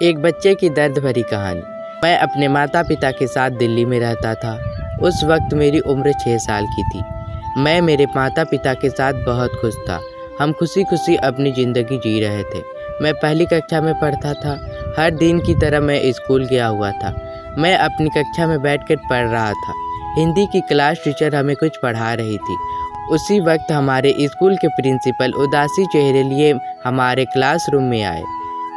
एक बच्चे की दर्द भरी कहानी। मैं अपने माता पिता के साथ दिल्ली में रहता था। उस वक्त मेरी उम्र 6 साल की थी। मैं मेरे माता पिता के साथ बहुत खुश था। हम खुशी खुशी अपनी ज़िंदगी जी रहे थे। मैं पहली कक्षा में पढ़ता था। हर दिन की तरह मैं स्कूल गया हुआ था। मैं अपनी कक्षा में बैठकर पढ़ रहा था। हिंदी की क्लास टीचर हमें कुछ पढ़ा रही थी। उसी वक्त हमारे स्कूल के प्रिंसिपल उदासी चेहरे लिए हमारे क्लासरूम में आए।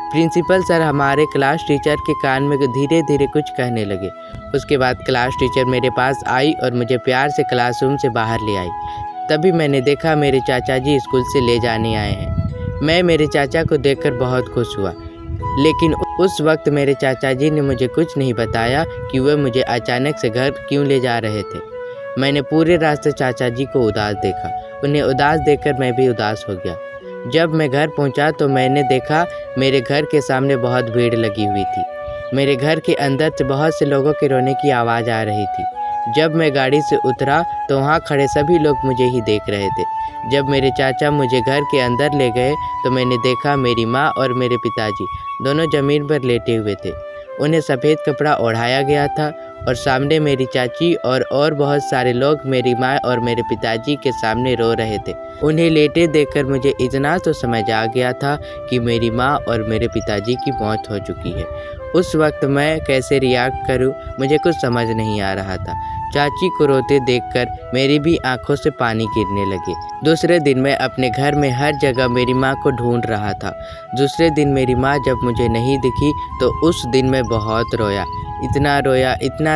प्रिंसिपल सर हमारे क्लास टीचर के कान में धीरे धीरे कुछ कहने लगे। उसके बाद क्लास टीचर मेरे पास आई और मुझे प्यार से क्लासरूम से बाहर ले आई। तभी मैंने देखा मेरे चाचा जी स्कूल से ले जाने आए हैं। मैं मेरे चाचा को देखकर बहुत खुश हुआ, लेकिन उस वक्त मेरे चाचा जी ने मुझे कुछ नहीं बताया कि वे मुझे अचानक से घर क्यों ले जा रहे थे। मैंने पूरे रास्ते चाचा जी को उदास देखा। उन्हें उदास देखकर मैं भी उदास हो गया। जब मैं घर पहुंचा तो मैंने देखा मेरे घर के सामने बहुत भीड़ लगी हुई थी। मेरे घर के अंदर से बहुत से लोगों के रोने की आवाज़ आ रही थी। जब मैं गाड़ी से उतरा तो वहाँ खड़े सभी लोग मुझे ही देख रहे थे। जब मेरे चाचा मुझे घर के अंदर ले गए तो मैंने देखा मेरी माँ और मेरे पिताजी दोनों ज़मीन पर लेटे हुए थे। उन्हें सफ़ेद कपड़ा ओढ़ाया गया था और सामने मेरी चाची और बहुत सारे लोग मेरी माँ और मेरे पिताजी के सामने रो रहे थे। उन्हें लेटे देखकर मुझे इतना तो समझ आ गया था कि मेरी माँ और मेरे पिताजी की मौत हो चुकी है। उस वक्त मैं कैसे रिएक्ट करूं, मुझे कुछ समझ नहीं आ रहा था। चाची को रोते देखकर मेरी भी आंखों से पानी गिरने लगे। दूसरे दिन मैं अपने घर में हर जगह मेरी माँ को ढूंढ रहा था। दूसरे दिन मेरी माँ जब मुझे नहीं दिखी तो उस दिन मैं बहुत रोया। इतना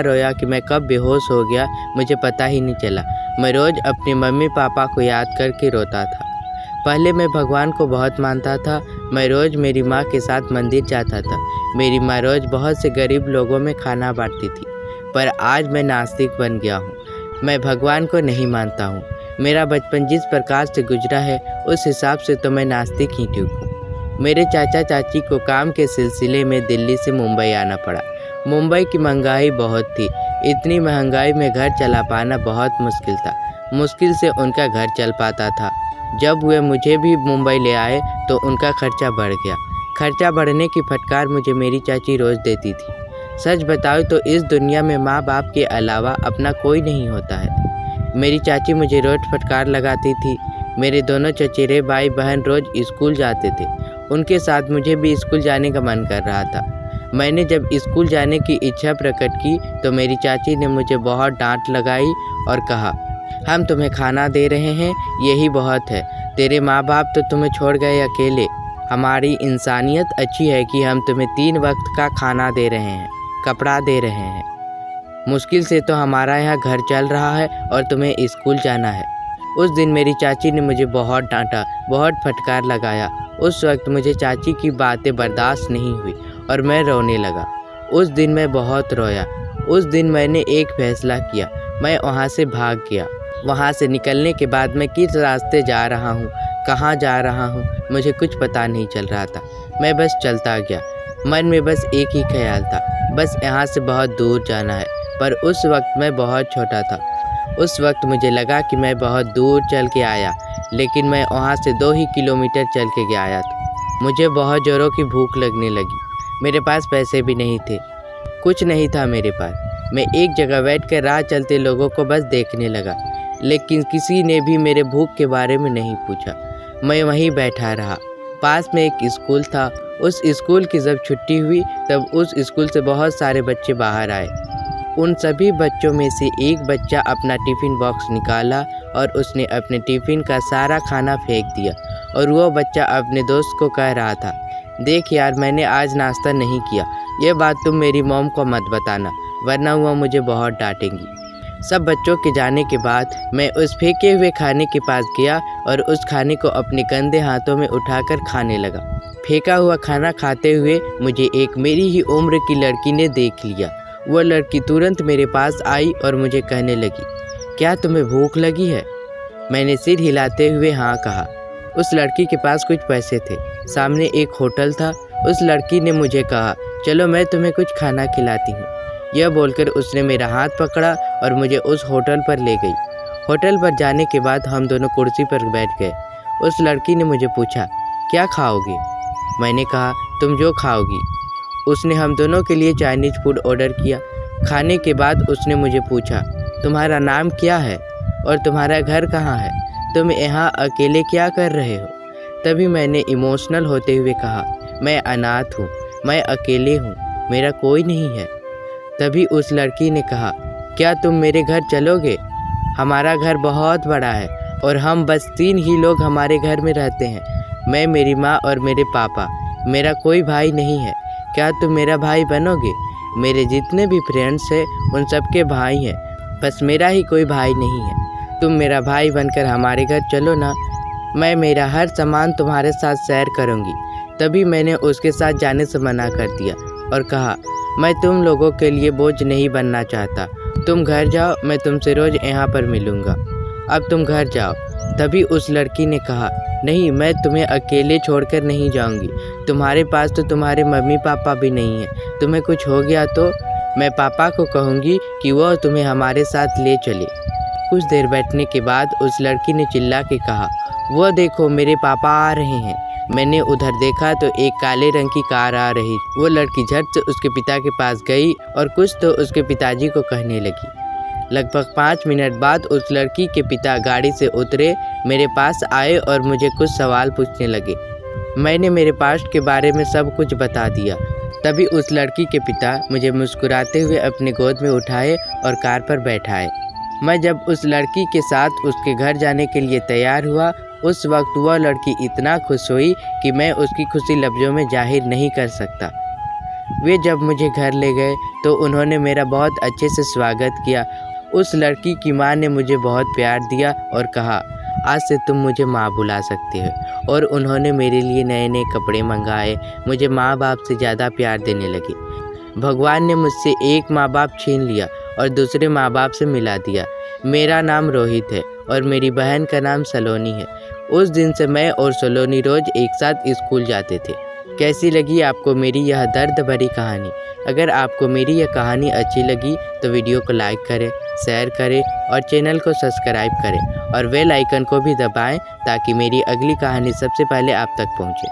रोया कि मैं कब बेहोश हो गया मुझे पता ही नहीं चला। मैं रोज़ अपने मम्मी पापा को याद करके रोता था। पहले मैं भगवान को बहुत मानता था। मैं रोज़ मेरी माँ के साथ मंदिर जाता था। मेरी माँ रोज़ बहुत से गरीब लोगों में खाना बांटती थी। पर आज मैं नास्तिक बन गया हूँ। मैं भगवान को नहीं मानता हूँ। मेरा बचपन जिस प्रकार से गुजरा है उस हिसाब से तो मैं नास्तिक ही ठीक हूँ। मेरे चाचा चाची को काम के सिलसिले में दिल्ली से मुंबई आना पड़ा। मुंबई की महंगाई बहुत थी। इतनी महंगाई में घर चला पाना बहुत मुश्किल था। मुश्किल से उनका घर चल पाता था। जब वे मुझे भी मुंबई ले आए तो उनका खर्चा बढ़ गया। खर्चा बढ़ने की फटकार मुझे मेरी चाची रोज़ देती थी। सच बताओ तो इस दुनिया में माँ बाप के अलावा अपना कोई नहीं होता है। मेरी चाची मुझे रोज़ फटकार लगाती थी। मेरे दोनों चचेरे भाई बहन रोज़ स्कूल जाते थे। उनके साथ मुझे भी स्कूल जाने का मन कर रहा था। मैंने जब स्कूल जाने की इच्छा प्रकट की तो मेरी चाची ने मुझे बहुत डांट लगाई और कहा, हम तुम्हें खाना दे रहे हैं, यही बहुत है। तेरे माँ बाप तो तुम्हें छोड़ गए अकेले। हमारी इंसानियत अच्छी है कि हम तुम्हें 3 वक्त का खाना दे रहे हैं, कपड़ा दे रहे हैं। मुश्किल से तो हमारा यहाँ घर चल रहा है और तुम्हें स्कूल जाना है। उस दिन मेरी चाची ने मुझे बहुत डांटा, बहुत फटकार लगाया। उस वक्त मुझे चाची की बातें बर्दाश्त नहीं हुई और मैं रोने लगा। उस दिन मैं बहुत रोया। उस दिन मैंने एक फैसला किया, मैं वहाँ से भाग गया। वहाँ से निकलने के बाद मैं किस रास्ते जा रहा हूँ, कहाँ जा रहा हूँ, मुझे कुछ पता नहीं चल रहा था। मैं बस चलता गया। मन में बस एक ही ख्याल था, बस यहाँ से बहुत दूर जाना है। पर उस वक्त मैं बहुत छोटा था। उस वक्त मुझे लगा कि मैं बहुत दूर चल के आया, लेकिन मैं वहाँ से 2 ही किलोमीटर चल के आया था। मुझे बहुत ज़ोरों की भूख लगने लगी। मेरे पास पैसे भी नहीं थे, कुछ नहीं था मेरे पास। मैं एक जगह बैठकर राह चलते लोगों को बस देखने लगा, लेकिन किसी ने भी मेरे भूख के बारे में नहीं पूछा। मैं वहीं बैठा रहा। पास में एक स्कूल था। उस स्कूल की जब छुट्टी हुई तब उस स्कूल से बहुत सारे बच्चे बाहर आए। उन सभी बच्चों में से एक बच्चा अपना टिफ़िन बॉक्स निकाला और उसने अपने टिफ़िन का सारा खाना फेंक दिया। और वो बच्चा अपने दोस्त को कह रहा था, देख यार, मैंने आज नाश्ता नहीं किया। ये बात तुम मेरी मॉम को मत बताना, वरना वो मुझे बहुत डांटेंगी। सब बच्चों के जाने के बाद मैं उस फेंके हुए खाने के पास गया और उस खाने को अपने गंदे हाथों में उठाकर खाने लगा। फेंका हुआ खाना खाते हुए मुझे एक मेरी ही उम्र की लड़की ने देख लिया। वो लड़की तुरंत मेरे पास आई और मुझे कहने लगी, क्या तुम्हें भूख लगी है? मैंने सिर हिलाते हुए हाँ कहा। उस लड़की के पास कुछ पैसे थे। सामने एक होटल था। उस लड़की ने मुझे कहा, चलो मैं तुम्हें कुछ खाना खिलाती हूँ। यह बोलकर उसने मेरा हाथ पकड़ा और मुझे उस होटल पर ले गई। होटल पर जाने के बाद हम दोनों कुर्सी पर बैठ गए। उस लड़की ने मुझे पूछा, क्या खाओगे? मैंने कहा, तुम जो खाओगी। उसने हम दोनों के लिए चाइनीज़ फूड ऑर्डर किया। खाने के बाद उसने मुझे पूछा, तुम्हारा नाम क्या है और तुम्हारा घर कहाँ है? तुम यहाँ अकेले क्या कर रहे हो? तभी मैंने इमोशनल होते हुए कहा, मैं अनाथ हूँ, मैं अकेले हूँ, मेरा कोई नहीं है। तभी उस लड़की ने कहा, क्या तुम मेरे घर चलोगे? हमारा घर बहुत बड़ा है और हम बस 3 ही लोग हमारे घर में रहते हैं, मैं, मेरी माँ और मेरे पापा। मेरा कोई भाई नहीं है, क्या तुम मेरा भाई बनोगे? मेरे जितने भी फ्रेंड्स हैं उन सबके भाई हैं, बस मेरा ही कोई भाई नहीं है। तुम मेरा भाई बनकर हमारे घर चलो ना, मैं मेरा हर सामान तुम्हारे साथ शेयर करूँगी। तभी मैंने उसके साथ जाने से मना कर दिया और कहा, मैं तुम लोगों के लिए बोझ नहीं बनना चाहता, तुम घर जाओ, मैं तुमसे रोज़ यहाँ पर मिलूँगा, अब तुम घर जाओ। तभी उस लड़की ने कहा, नहीं, मैं तुम्हें अकेले छोड़कर नहीं जाऊँगी, तुम्हारे पास तो तुम्हारे मम्मी पापा भी नहीं हैं, तुम्हें कुछ हो गया तो मैं पापा को कहूँगी कि वह तुम्हें हमारे साथ ले चले। कुछ देर बैठने के बाद उस लड़की ने चिल्ला के कहा, वो देखो मेरे पापा आ रहे हैं। मैंने उधर देखा तो एक काले रंग की कार आ रही। वो लड़की झट से उसके पिता के पास गई और कुछ तो उसके पिताजी को कहने लगी। लगभग 5 मिनट बाद उस लड़की के पिता गाड़ी से उतरे, मेरे पास आए और मुझे कुछ सवाल पूछने लगे। मैंने मेरे पास्ट के बारे में सब कुछ बता दिया। तभी उस लड़की के पिता मुझे मुस्कुराते हुए अपने गोद में उठाए और कार पर बैठाए। मैं जब उस लड़की के साथ उसके घर जाने के लिए तैयार हुआ, उस वक्त वह लड़की इतना खुश हुई कि मैं उसकी खुशी लफ्ज़ों में जाहिर नहीं कर सकता। वे जब मुझे घर ले गए तो उन्होंने मेरा बहुत अच्छे से स्वागत किया। उस लड़की की माँ ने मुझे बहुत प्यार दिया और कहा, आज से तुम मुझे माँ बुला सकते हो। और उन्होंने मेरे लिए नए नए कपड़े मंगाए, मुझे माँ बाप से ज़्यादा प्यार देने लगे। भगवान ने मुझसे एक माँ बाप छीन लिया और दूसरे माँ बाप से मिला दिया। मेरा नाम रोहित है और मेरी बहन का नाम सलोनी है। उस दिन से मैं और सलोनी रोज़ एक साथ स्कूल जाते थे। कैसी लगी आपको मेरी यह दर्द भरी कहानी? अगर आपको मेरी यह कहानी अच्छी लगी तो वीडियो को लाइक करें, शेयर करें और चैनल को सब्सक्राइब करें और बेल आइकन को भी दबाएं ताकि मेरी अगली कहानी सबसे पहले आप तक पहुंचे।